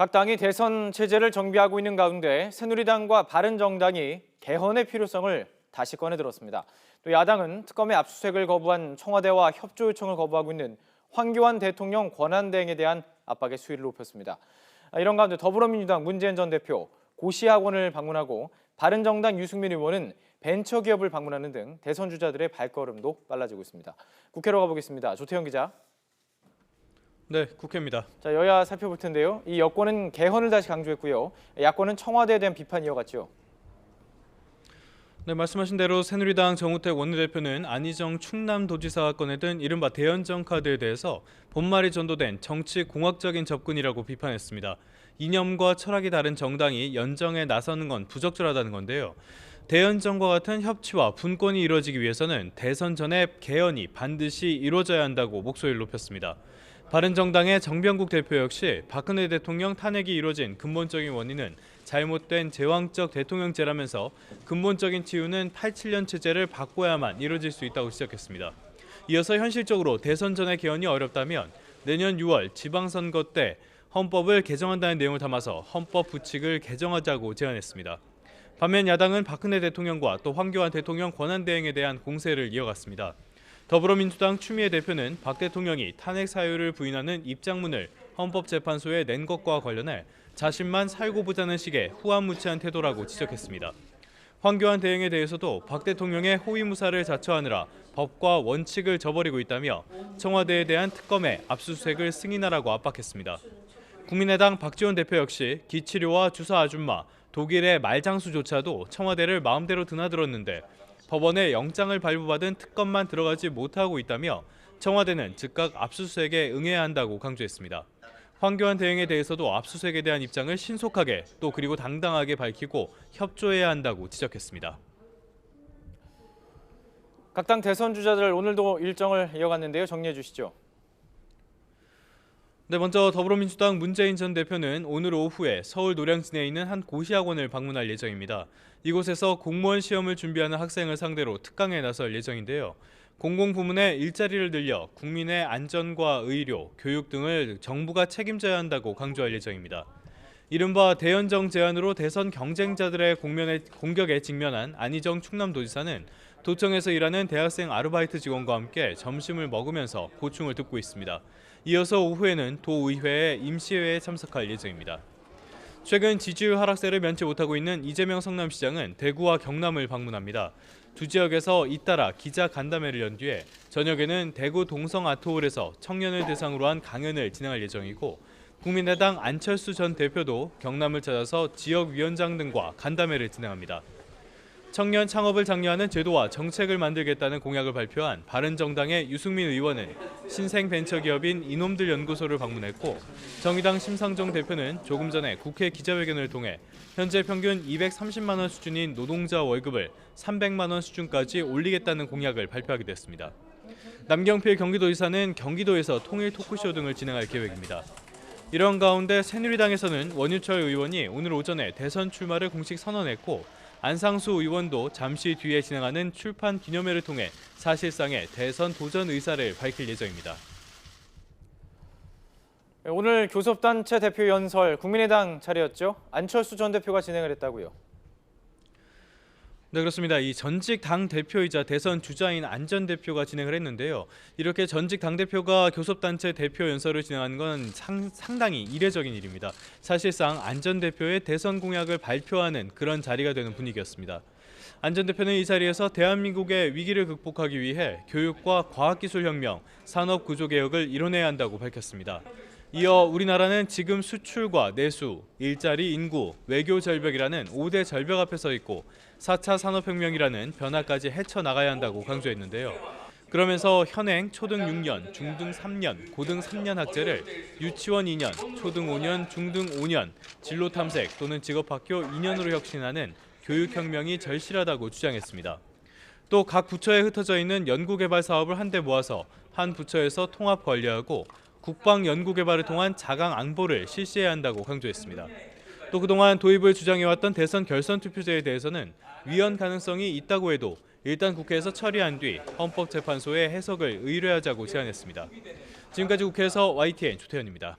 각 당이 대선 체제를 정비하고 있는 가운데 새누리당과 바른정당이 개헌의 필요성을 다시 꺼내들었습니다. 또 야당은 특검의 압수수색을 거부한 청와대와 협조 요청을 거부하고 있는 황교안 대통령 권한대행에 대한 압박의 수위를 높였습니다. 이런 가운데 더불어민주당 문재인 전 대표 고시학원을 방문하고 바른정당 유승민 의원은 벤처기업을 방문하는 등 대선 주자들의 발걸음도 빨라지고 있습니다. 국회로 가보겠습니다. 조태영 기자. 네, 국회입니다. 자, 여야 살펴볼 텐데요. 이 여권은 개헌을 다시 강조했고요. 야권은 청와대에 대한 비판 이어갔죠. 네, 말씀하신 대로 새누리당 정우택 원내대표는 안희정 충남도지사가 꺼내든 이른바 대연정 카드에 대해서 본말이 전도된 정치 공학적인 접근이라고 비판했습니다. 이념과 철학이 다른 정당이 연정에 나서는 건 부적절하다는 건데요. 대연정과 같은 협치와 분권이 이루어지기 위해서는 대선 전에 개헌이 반드시 이루어져야 한다고 목소리를 높였습니다. 바른정당의 정병국 대표 역시 박근혜 대통령 탄핵이 이루어진 근본적인 원인은 잘못된 제왕적 대통령제라면서 근본적인 치유는 87년 체제를 바꿔야만 이루어질 수 있다고 지적했습니다. 이어서 현실적으로 대선 전의 개헌이 어렵다면 내년 6월 지방선거 때 헌법을 개정한다는 내용을 담아서 헌법 부칙을 개정하자고 제안했습니다. 반면 야당은 박근혜 대통령과 또 황교안 대통령 권한대행에 대한 공세를 이어갔습니다. 더불어민주당 추미애 대표는 박 대통령이 탄핵 사유를 부인하는 입장문을 헌법재판소에 낸 것과 관련해 자신만 살고 보자는 식의 후한무치한 태도라고 지적했습니다. 황교안 대행에 대해서도 박 대통령의 호위무사를 자처하느라 법과 원칙을 저버리고 있다며 청와대에 대한 특검의 압수수색을 승인하라고 압박했습니다. 국민의당 박지원 대표 역시 기치료와 주사 아줌마, 독일의 말장수조차도 청와대를 마음대로 드나들었는데 법원에 영장을 발부받은 특검만 들어가지 못하고 있다며 청와대는 즉각 압수수색에 응해야 한다고 강조했습니다. 황교안 대행에 대해서도 압수수색에 대한 입장을 신속하게 또 그리고 당당하게 밝히고 협조해야 한다고 지적했습니다. 각 당 대선 주자들 오늘도 일정을 이어갔는데요. 정리해 주시죠. 네, 먼저 더불어민주당 문재인 전 대표는 오늘 오후에 서울 노량진에 있는 한 고시학원을 방문할 예정입니다. 이곳에서 공무원 시험을 준비하는 학생을 상대로 특강에 나설 예정인데요. 공공부문의 일자리를 늘려 국민의 안전과 의료, 교육 등을 정부가 책임져야 한다고 강조할 예정입니다. 이른바 대연정 제안으로 대선 경쟁자들의 공격에 직면한 안희정 충남도지사는 도청에서 일하는 대학생 아르바이트 직원과 함께 점심을 먹으면서 고충을 듣고 있습니다. 이어서 오후에는 도의회의 임시회에 참석할 예정입니다. 최근 지지율 하락세를 면치 못하고 있는 이재명 성남시장은 대구와 경남을 방문합니다. 두 지역에서 잇따라 기자 간담회를 연 뒤에 저녁에는 대구 동성 아트홀에서 청년을 대상으로 한 강연을 진행할 예정이고 국민의당 안철수 전 대표도 경남을 찾아서 지역위원장 등과 간담회를 진행합니다. 청년 창업을 장려하는 제도와 정책을 만들겠다는 공약을 발표한 바른정당의 유승민 의원은 신생벤처기업인 이놈들 연구소를 방문했고 정의당 심상정 대표는 조금 전에 국회 기자회견을 통해 현재 평균 230만 원 수준인 노동자 월급을 300만 원 수준까지 올리겠다는 공약을 발표하기도 했습니다. 남경필 경기도지사는 경기도에서 통일 토크쇼 등을 진행할 계획입니다. 이런 가운데 새누리당에서는 원유철 의원이 오늘 오전에 대선 출마를 공식 선언했고 안상수 의원도 잠시 뒤에 진행하는 출판 기념회를 통해 사실상의 대선 도전 의사를 밝힐 예정입니다. 오늘 교섭단체 대표 연설 국민의당 차례였죠. 안철수 전 대표가 진행을 했다고요. 네, 그렇습니다. 이 전직 당 대표이자 대선 주자인 안 전 대표가 진행을 했는데요. 이렇게 전직 당 대표가 교섭단체 대표 연설을 진행하는 건 상당히 이례적인 일입니다. 사실상 안 전 대표의 대선 공약을 발표하는 그런 자리가 되는 분위기였습니다. 안 전 대표는 이 자리에서 대한민국의 위기를 극복하기 위해 교육과 과학기술혁명, 산업구조개혁을 이뤄내야 한다고 밝혔습니다. 이어 우리나라는 지금 수출과 내수, 일자리, 인구, 외교 절벽이라는 5대 절벽 앞에 서 있고 4차 산업혁명이라는 변화까지 헤쳐나가야 한다고 강조했는데요. 그러면서 현행 초등 6년, 중등 3년, 고등 3년 학제를 유치원 2년, 초등 5년, 중등 5년, 진로 탐색 또는 직업학교 2년으로 혁신하는 교육혁명이 절실하다고 주장했습니다. 또 각 부처에 흩어져 있는 연구개발 사업을 한데 모아서 한 부처에서 통합 관리하고 국방 연구개발을 통한 자강 안보를 실시해야 한다고 강조했습니다. 또 그동안 도입을 주장해왔던 대선 결선 투표제에 대해서는 위헌 가능성이 있다고 해도 일단 국회에서 처리한 뒤 헌법재판소에 해석을 의뢰하자고 제안했습니다. 지금까지 국회에서 YTN 조태현입니다.